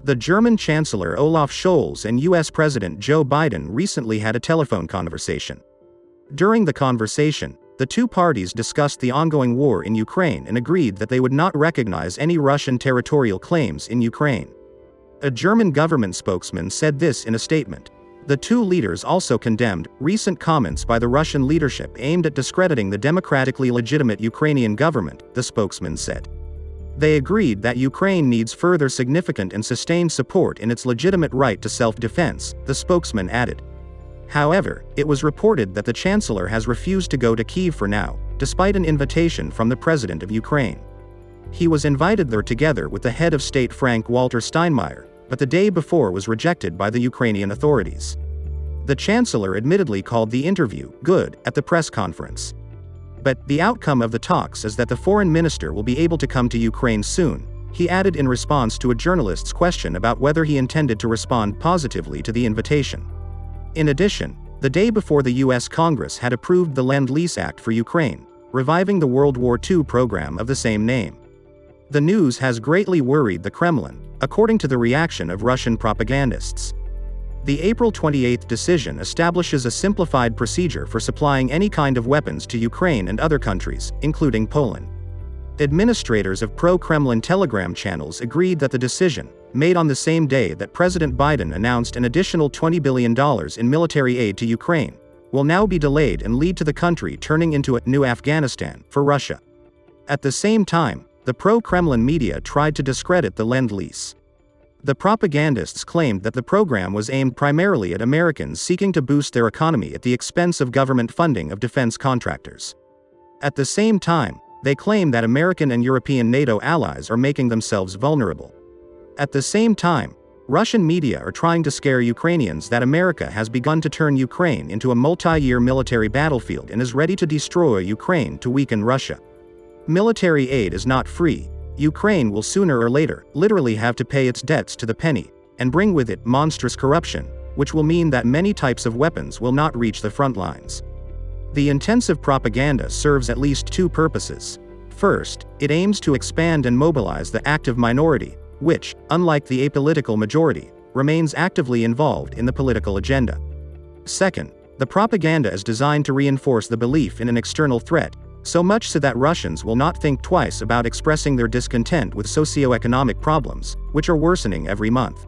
The German Chancellor Olaf Scholz and US President Joe Biden recently had a telephone conversation. During the conversation, the two parties discussed the ongoing war in Ukraine and agreed that they would not recognize any Russian territorial claims in Ukraine. A German government spokesman said this in a statement. The two leaders also condemned recent comments by the Russian leadership aimed at discrediting the democratically legitimate Ukrainian government, the spokesman said. They agreed that Ukraine needs further significant and sustained support in its legitimate right to self-defense, the spokesman added. However, it was reported that the Chancellor has refused to go to Kyiv for now, despite an invitation from the President of Ukraine. He was invited there together with the head of state Frank-Walter Steinmeier, but the day before was rejected by the Ukrainian authorities. The Chancellor admittedly called the interview good at the press conference. But the outcome of the talks is that the foreign minister will be able to come to Ukraine soon, he added in response to a journalist's question about whether he intended to respond positively to the invitation. In addition, the day before the US Congress had approved the Lend-Lease Act for Ukraine, reviving the World War II program of the same name. The news has greatly worried the Kremlin, according to the reaction of Russian propagandists. The April 28 decision establishes a simplified procedure for supplying any kind of weapons to Ukraine and other countries, including Poland. Administrators of pro-Kremlin Telegram channels agreed that the decision, made on the same day that President Biden announced an additional $20 billion in military aid to Ukraine, will now be delayed and lead to the country turning into a new Afghanistan for Russia. At the same time, the pro-Kremlin media tried to discredit the Lend-Lease. The propagandists claimed that the program was aimed primarily at Americans seeking to boost their economy at the expense of government funding of defense contractors. At the same time, they claim that American and European NATO allies are making themselves vulnerable. At the same time, Russian media are trying to scare Ukrainians that America has begun to turn Ukraine into a multi-year military battlefield and is ready to destroy Ukraine to weaken Russia. Military aid is not free. Ukraine will sooner or later literally have to pay its debts to the penny, and bring with it monstrous corruption, which will mean that many types of weapons will not reach the front lines. The intensive propaganda serves at least two purposes. First, it aims to expand and mobilize the active minority, which, unlike the apolitical majority, remains actively involved in the political agenda. Second, the propaganda is designed to reinforce the belief in an external threat, so much so that Russians will not think twice about expressing their discontent with socio-economic problems, which are worsening every month.